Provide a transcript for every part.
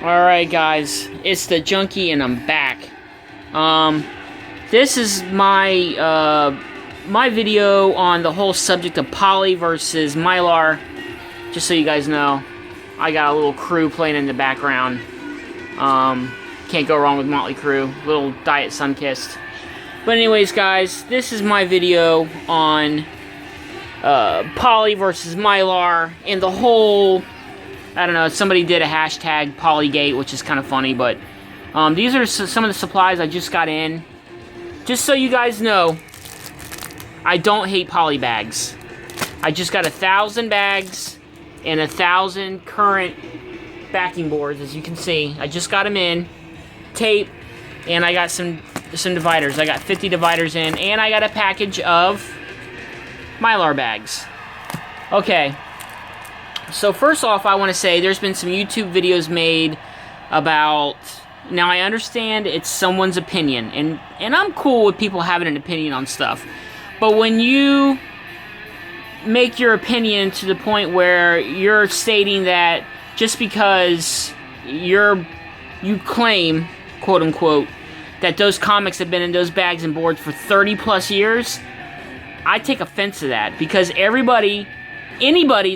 Alright guys, it's the Junkie and I'm back. This is my my video on the whole subject of poly versus Mylar. Just so you guys know, I got a little crew playing in the background. Can't go wrong with Motley Crue. Little Diet Sunkissed. But anyways guys, this is my video on poly versus Mylar and the whole, I don't know, somebody did a hashtag Polygate, which is kind of funny, but these are some of the supplies I just got in. Just so you guys know, I don't hate poly bags. I just got 1,000 bags and 1,000 current backing boards, as you can see. I just got them in, tape, and I got some dividers. I got 50 dividers in, and I got a package of Mylar bags. Okay, so first off, I want to say there's been some YouTube videos made about, now I understand it's someone's opinion, and I'm cool with people having an opinion on stuff, but when you make your opinion to the point where you're stating that just because you claim, quote unquote, that those comics have been in those bags and boards for 30 plus years, I take offense to that, because anybody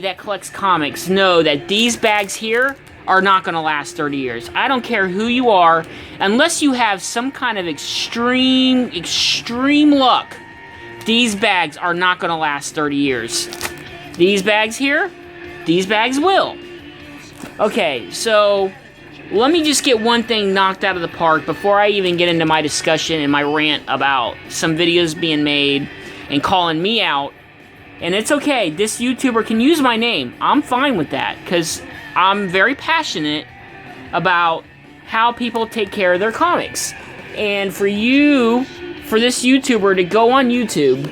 that collects comics know that these bags here are not going to last 30 years. I don't care who you are, unless you have some kind of extreme luck, these bags are not going to last 30 years. These bags here, these bags will. Okay, so let me just get one thing knocked out of the park before I even get into my discussion and my rant about some videos being made and calling me out. And it's okay, this YouTuber can use my name. I'm fine with that, because I'm very passionate about how people take care of their comics. And for this YouTuber to go on YouTube,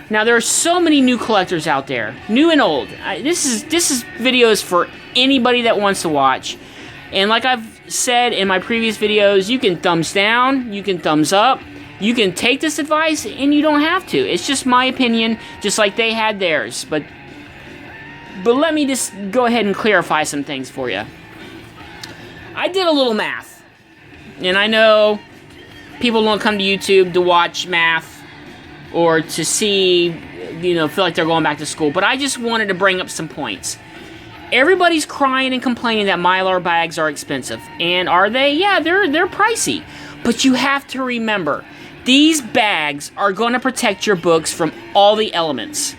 now there are so many new collectors out there, new and old. This is videos for anybody that wants to watch. And like I've said in my previous videos, you can thumbs down, you can thumbs up, you can take this advice, and you don't have to. It's just my opinion, just like they had theirs. But let me just go ahead and clarify some things for you. I did a little math, and I know people don't come to YouTube to watch math or to see, feel like they're going back to school, but I just wanted to bring up some points. Everybody's crying and complaining that Mylar bags are expensive. And are they? Yeah, they're pricey. But you have to remember, these bags are going to protect your books from all the elements.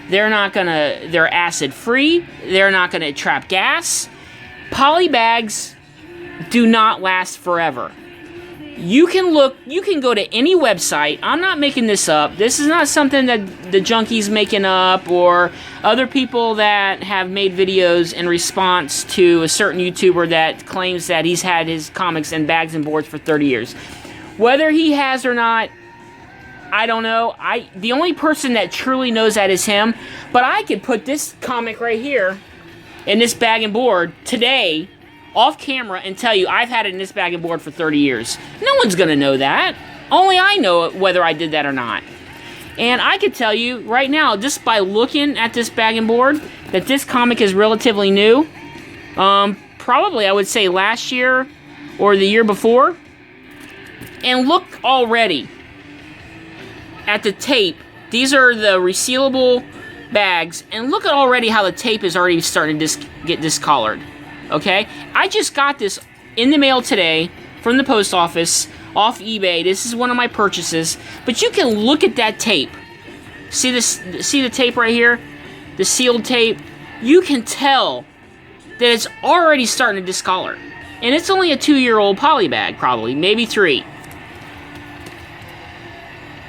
They're acid free. They're not going to trap gas. Poly bags do not last forever. You can go to any website. I'm not making this up. This is not something that the Junkie's making up, or other people that have made videos in response to a certain YouTuber that claims that he's had his comics in bags and boards for 30 years. Whether he has or not, I don't know. The only person that truly knows that is him. But I could put this comic right here in this bag and board today, off camera, and tell you I've had it in this bag and board for 30 years. No one's gonna know that. Only I know whether I did that or not. And I could tell you right now, just by looking at this bag and board, that this comic is relatively new. Probably I would say last year or the year before. And look already at the tape. These are the resealable bags, and look at already how the tape is already starting to get discolored. Okay, I just got this in the mail today from the post office off eBay. This is one of my purchases, but you can look at that tape. See this? See the tape right here? The sealed tape. You can tell that it's already starting to discolor, and it's only a 2-year-old poly bag, probably, maybe 3.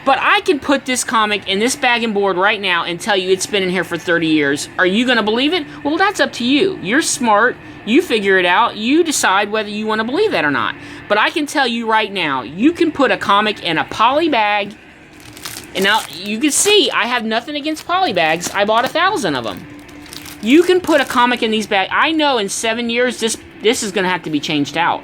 But I can put this comic in this bag and board right now and tell you it's been in here for 30 years. Are you going to believe it? Well, that's up to you. You're smart. You figure it out. You decide whether you want to believe that or not. But I can tell you right now, you can put a comic in a poly bag. And now, you can see, I have nothing against poly bags. I bought 1,000 of them. You can put a comic in these bags. I know in 7 years, this is going to have to be changed out.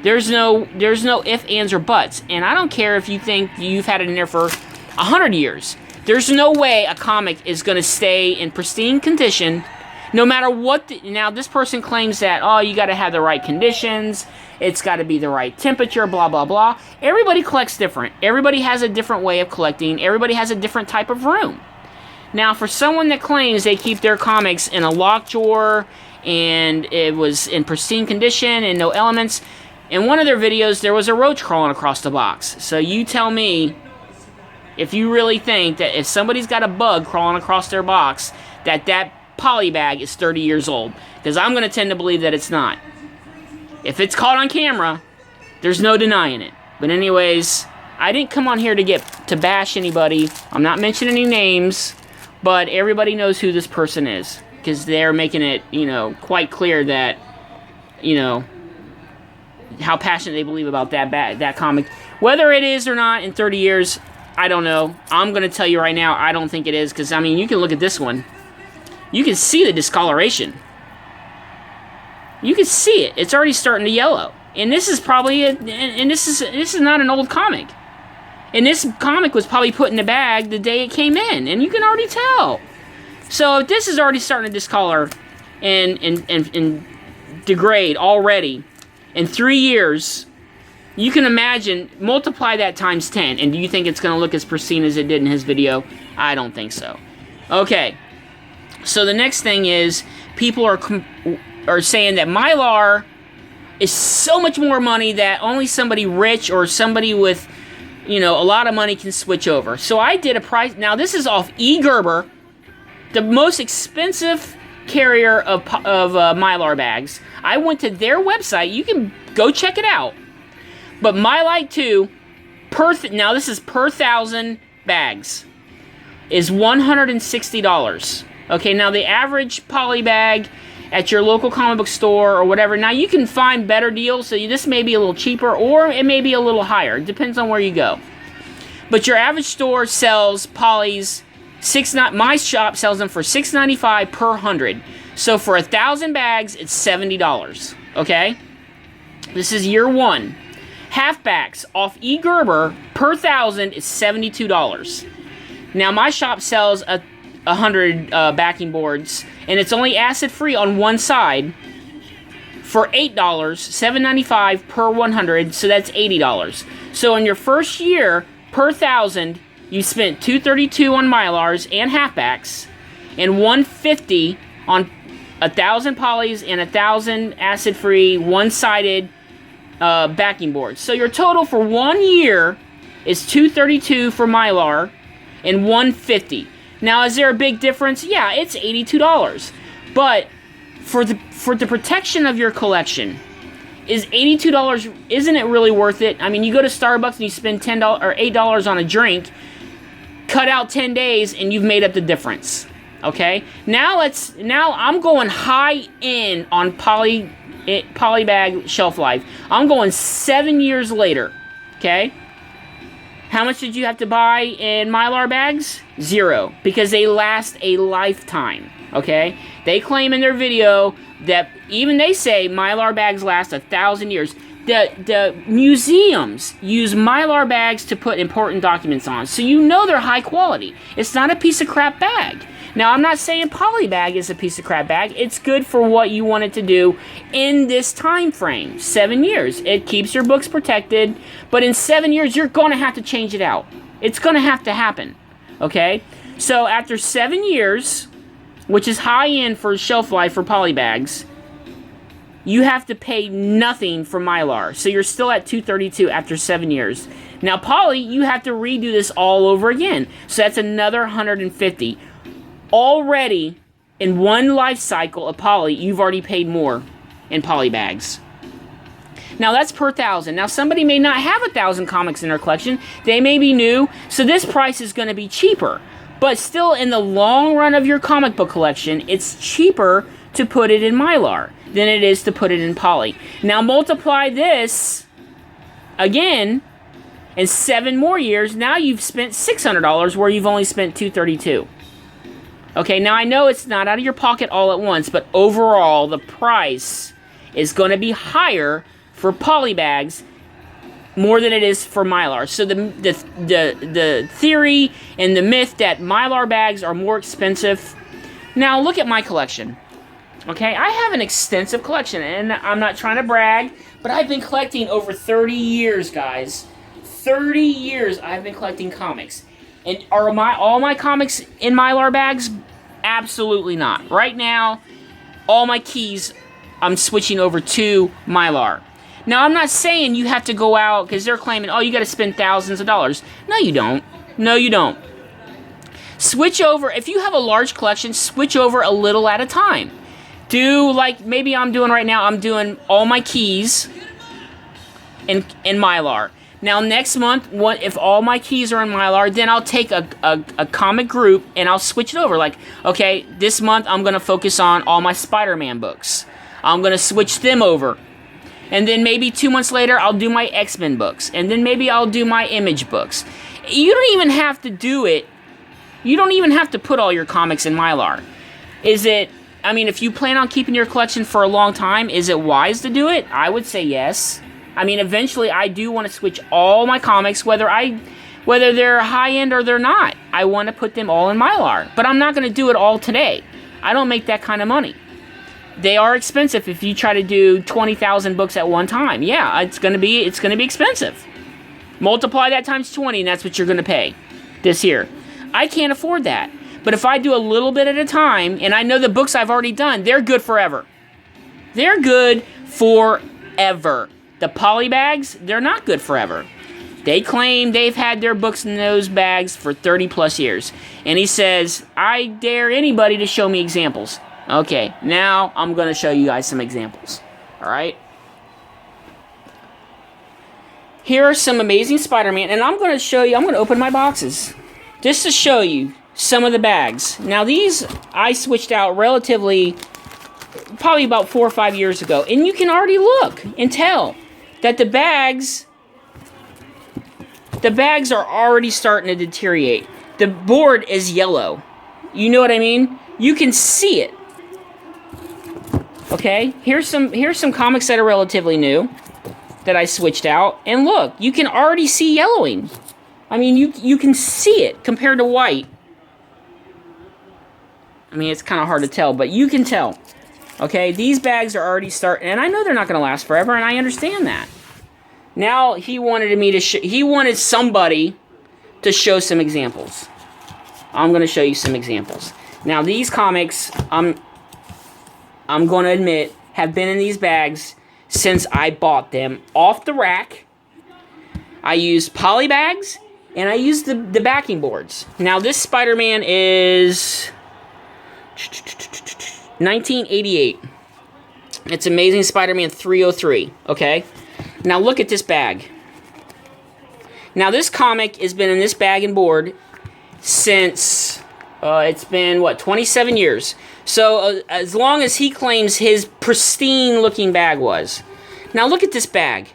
There's no ifs, ands, or buts. And I don't care if you think you've had it in there for 100 years. There's no way a comic is going to stay in pristine condition No matter what, now this person claims that, oh, you got to have the right conditions, it's got to be the right temperature, blah, blah, blah. Everybody collects different. Everybody has a different way of collecting. Everybody has a different type of room. Now, for someone that claims they keep their comics in a locked drawer and it was in pristine condition and no elements, in one of their videos, there was a roach crawling across the box. So you tell me if you really think that if somebody's got a bug crawling across their box, that poly bag is 30 years old. Because I'm going to tend to believe that it's not. If it's caught on camera, there's no denying it. But anyways, I didn't come on here to bash anybody. I'm not mentioning any names, but everybody knows who this person is. Because they're making it, quite clear that, how passionate they believe about that comic. Whether it is or not in 30 years, I don't know. I'm going to tell you right now, I don't think it is. Because, you can look at this one. You can see the discoloration. You can see it. It's already starting to yellow. And this is probably this is not an old comic. And this comic was probably put in the bag the day it came in, and you can already tell. So if this is already starting to discolor and degrade already in 3 years, you can imagine, multiply that times 10, and do you think it's going to look as pristine as it did in his video? I don't think so. Okay. So the next thing is, people are saying that Mylar is so much more money that only somebody rich or somebody with, a lot of money can switch over. So I did a price. Now this is off eGerber, the most expensive carrier of Mylar bags. I went to their website. You can go check it out. But Mylar 2 now this is per 1,000 bags is $160. Okay, now the average poly bag at your local comic book store or whatever, now you can find better deals, so this may be a little cheaper or it may be a little higher. It depends on where you go. But your average store sells polys, my shop sells them for $6.95 per 100. So for 1,000 bags, it's $70, okay? This is year one. Halfbacks off eGerber per 1,000 is $72. Now my shop sells 100 backing boards, and it's only acid-free on one side for $8, $7.95 per 100, so that's $80. So in your first year, per 1,000, you spent $232 on Mylars and halfbacks, and $150 on 1,000 polys and 1,000 acid-free, one-sided backing boards. So your total for 1 year is $232 for Mylar and $150. Now, is there a big difference? Yeah, it's $82. But for the protection of your collection, is $82, isn't it really worth it? You go to Starbucks and you spend $10 or $8 on a drink, cut out 10 days, and you've made up the difference. Okay? Now I'm going high end on poly bag shelf life. I'm going 7 years later. Okay? How much did you have to buy in Mylar bags? 0. Because they last a lifetime. Okay? They claim in their video that even they say Mylar bags last 1,000 years. The museums use Mylar bags to put important documents on. So you know they're high quality. It's not a piece of crap bag. Now, I'm not saying poly bag is a piece of crap bag. It's good for what you want it to do in this time frame. 7 years. It keeps your books protected. But in 7 years, you're going to have to change it out. It's going to have to happen. Okay? So after 7 years, which is high end for shelf life for poly bags, you have to pay nothing for Mylar. So you're still at $232 after 7 years. Now, poly, you have to redo this all over again. So that's another $150. Already, in one life cycle of poly, you've already paid more in poly bags. Now, that's per 1,000. Now, somebody may not have 1,000 comics in their collection. They may be new, so this price is going to be cheaper. But still, in the long run of your comic book collection, it's cheaper to put it in Mylar than it is to put it in poly. Now, multiply this again in 7 more years. Now you've spent $600 where you've only spent $232. Okay, now I know it's not out of your pocket all at once, but overall, the price is going to be higher for poly bags more than it is for Mylar. So the theory and the myth that Mylar bags are more expensive. Now, look at my collection. Okay, I have an extensive collection, and I'm not trying to brag, but I've been collecting over 30 years, guys. 30 years I've been collecting comics. And are all my comics in Mylar bags? Absolutely not. Right now, all my keys, I'm switching over to Mylar. Now, I'm not saying you have to go out, because they're claiming, oh, you got to spend thousands of dollars. No, you don't. No, you don't. Switch over. If you have a large collection, switch over a little at a time. Do like maybe I'm doing right now. I'm doing all my keys in Mylar. Now next month, if all my keys are in Mylar, then I'll take a comic group and I'll switch it over. Like, okay, this month I'm going to focus on all my Spider-Man books. I'm going to switch them over. And then maybe 2 months later, I'll do my X-Men books. And then maybe I'll do my Image books. You don't even have to do it. You don't even have to put all your comics in Mylar. I mean, if you plan on keeping your collection for a long time, is it wise to do it? I would say yes. I mean, eventually, I do want to switch all my comics, whether they're high-end or they're not. I want to put them all in Mylar. But I'm not going to do it all today. I don't make that kind of money. They are expensive if you try to do 20,000 books at one time. Yeah, it's going to be expensive. Multiply that times 20, and that's what you're going to pay this year. I can't afford that. But if I do a little bit at a time, and I know the books I've already done, they're good forever. They're good forever. The poly bags, they're not good forever. They claim they've had their books in those bags for 30 plus years. And he says, I dare anybody to show me examples. Okay, now I'm going to show you guys some examples. Alright? Here are some amazing Spider-Man, and I'm going to open my boxes. Just to show you some of the bags. Now these I switched out probably about 4 or 5 years ago. And you can already look and tell that the bags are already starting to deteriorate. The board is yellow. You know what I mean? You can see it. Okay? Here's some comics that are relatively new that I switched out. And look, you can already see yellowing. I mean, you can see it compared to white. I mean, it's kind of hard to tell, but you can tell. Okay, these bags are already starting, and I know they're not going to last forever, and I understand that. Now, he wanted somebody to show some examples. I'm going to show you some examples. Now, these comics, I'm going to admit, have been in these bags since I bought them off the rack. I used poly bags, and I used the backing boards. Now, this Spider-Man is 1988. It's Amazing Spider-Man 303, okay? Now, look at this bag. Now, this comic has been in this bag and board since, it's been, 27 years. So, as long as he claims his pristine-looking bag was. Now, look at this bag,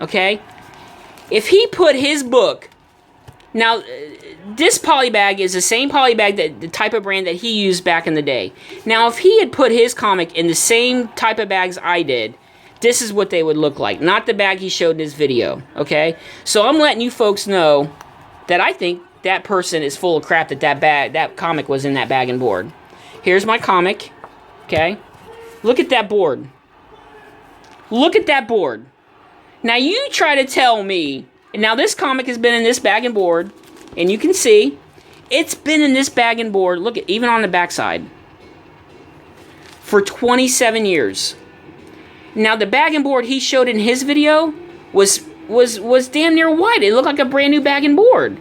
okay? If he put his book... Now, this poly bag is the same poly bag, the type of brand that he used back in the day. Now, if he had put his comic in the same type of bags I did, this is what they would look like. Not the bag he showed in his video, okay? So I'm letting you folks know that I think that person is full of crap that comic was in that bag and board. Here's my comic, okay? Look at that board. Look at that board. Now, you try to tell me... Now, this comic has been in this bag and board, and you can see, it's been in this bag and board, look at, even on the backside, for 27 years. Now, the bag and board he showed in his video was damn near white. It looked like a brand new bag and board.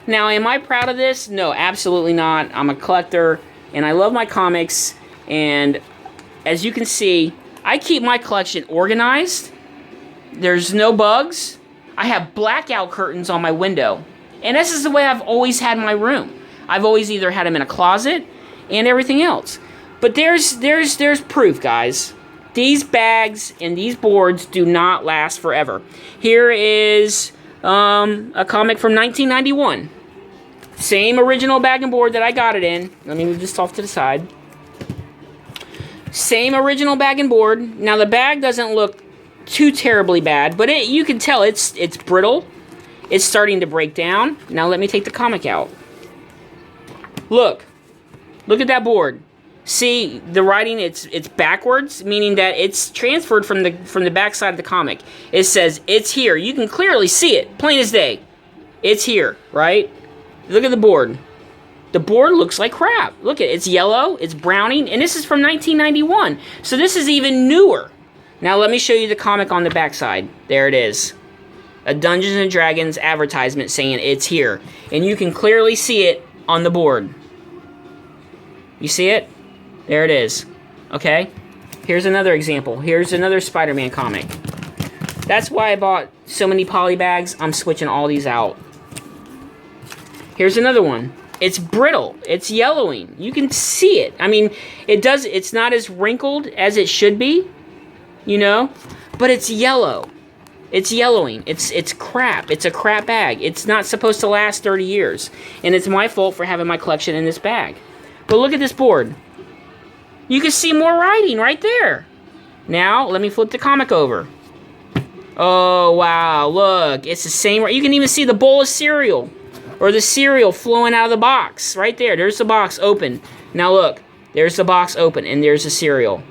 Now, am I proud of this? No, absolutely not. I'm a collector, and I love my comics, and as you can see, I keep my collection organized. There's no bugs. I have blackout curtains on my window. And this is the way I've always had my room. I've always either had them in a closet and everything else. But there's proof, guys. These bags and these boards do not last forever. Here is a comic from 1991. Same original bag and board that I got it in. Let me move this off to the side. Same original bag and board. Now, the bag doesn't look too terribly bad, but you can tell it's brittle. It's starting to break down. Now let me take the comic out. Look at that board. See the writing? It's backwards, meaning that it's transferred from the back side of the comic. It says it's here. You can clearly see it, plain as day. It's here, right? Look at the board. The board looks like crap. Look at it. It's yellow. It's browning, and this is from 1991. So this is even newer. Now let me show you the comic on the back side. There it is. A Dungeons and Dragons advertisement saying it's here, and you can clearly see it on the board. You see it? There it is. Okay? Here's another example. Here's another Spider-Man comic. That's why I bought so many poly bags. I'm switching all these out. Here's another one. It's brittle. It's yellowing. You can see it. I mean, it's not as wrinkled as it should be, you know? But it's yellow. It's yellowing. It's crap. It's a crap bag. It's not supposed to last 30 years. And it's my fault for having my collection in this bag. But look at this board. You can see more writing right there. Now, let me flip the comic over. Oh, wow. Look. It's the same. You can even see the bowl of cereal. Or the cereal flowing out of the box. Right there. There's the box open. Now, look. There's the box open. And there's the cereal.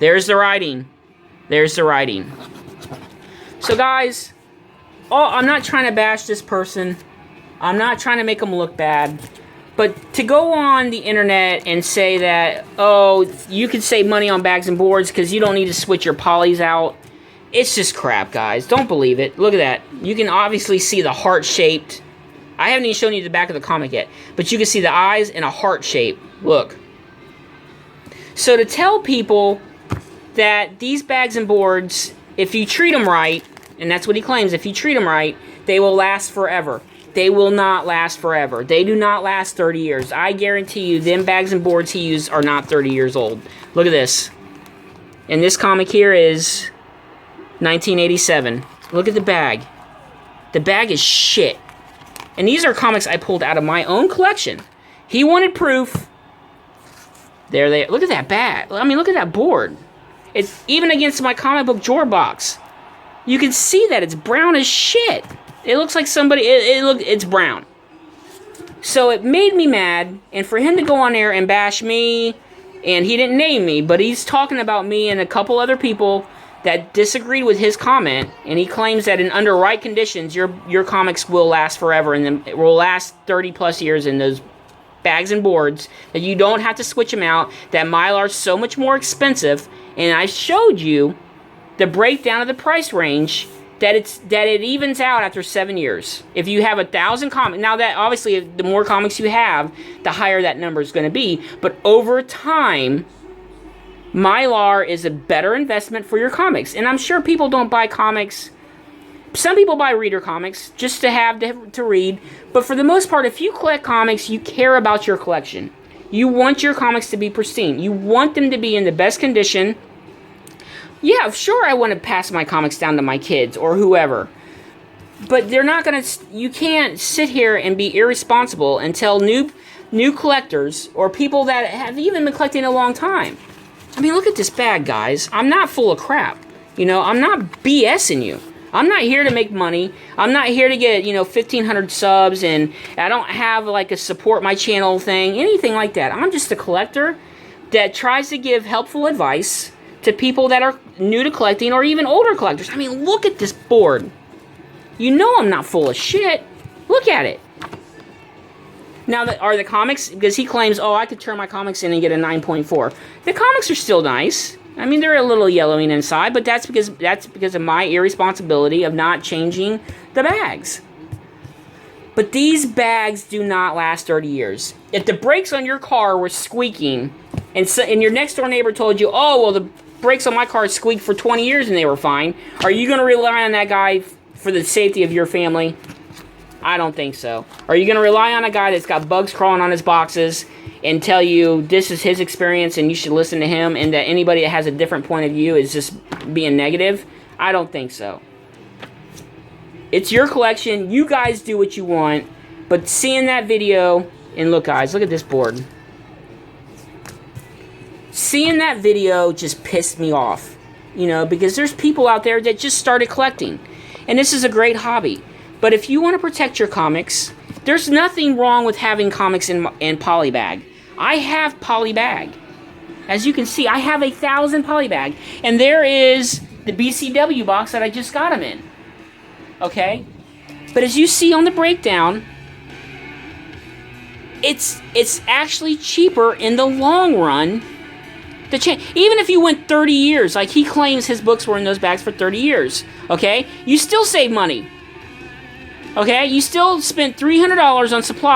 There's the writing. There's the writing. So, guys, I'm not trying to bash this person. I'm not trying to make them look bad. But to go on the internet and say that, oh, you can save money on bags and boards because you don't need to switch your polys out, it's just crap, guys. Don't believe it. Look at that. You can obviously see the heart-shaped. I haven't even shown you the back of the comic yet. But you can see the eyes and a heart shape. Look. So to tell people that these bags and boards, if you treat them right, and that's what he claims, if you treat them right, they will last forever. They will not last forever. They do not last 30 years. I guarantee you, them bags and boards he used are not 30 years old. Look at this. And this comic here is 1987. Look at the bag. The bag is shit. And these are comics I pulled out of my own collection. He wanted proof. There they... Look at that bag. I mean, look at that board. It's even against my comic book drawer box. You can see that it's brown as shit. It looks like somebody... It's brown. So it made me mad. And for him to go on there and bash me... And he didn't name me, but he's talking about me and a couple other people that disagreed with his comment. And he claims that in under right conditions, your comics will last forever. And it will last 30 plus years in those bags and boards. That you don't have to switch them out. That Mylar's so much more expensive. And I showed you the breakdown of the price range that it evens out after 7 years. If you have 1,000 comics, now that obviously the more comics you have, the higher that number is going to be. But over time, Mylar is a better investment for your comics. And I'm sure people don't buy comics. Some people buy reader comics just to have to read. But for the most part, if you collect comics, you care about your collection. You want your comics to be pristine. You want them to be in the best condition. Yeah, sure, I want to pass my comics down to my kids or whoever. But they're not going to... You can't sit here and be irresponsible and tell new collectors or people that have even been collecting a long time. I mean, look at this bag, guys. I'm not full of crap. You know, I'm not BSing you. I'm not here to make money. I'm not here to get, 1,500 subs, and I don't have, like, a support my channel thing, anything like that. I'm just a collector that tries to give helpful advice to people that are new to collecting or even older collectors. I mean, look at this board. You know I'm not full of shit. Look at it. Now, are the comics... Because he claims, oh, I could turn my comics in and get a 9.4. The comics are still nice. I mean, they're a little yellowing inside, but that's because of my irresponsibility of not changing the bags. But these bags do not last 30 years. If the brakes on your car were squeaking, and your next-door neighbor told you, oh, well, the brakes on my car squeaked for 20 years and they were fine, are you going to rely on that guy for the safety of your family? I don't think so. Are you going to rely on a guy that's got bugs crawling on his boxes and tell you this is his experience and you should listen to him, and that anybody that has a different point of view is just being negative? I don't think so. It's your collection. You guys do what you want. But seeing that video, and look, guys, look at this board. Seeing that video just pissed me off, because there's people out there that just started collecting. And this is a great hobby. But if you want to protect your comics, there's nothing wrong with having comics in polybag. I have polybag. As you can see, I have 1,000 poly bag. And there is the BCW box that I just got them in. Okay? But as you see on the breakdown, it's actually cheaper in the long run to change. Even if you went 30 years, like he claims his books were in those bags for 30 years, okay? You still save money. Okay? You still spent $300 on supplies.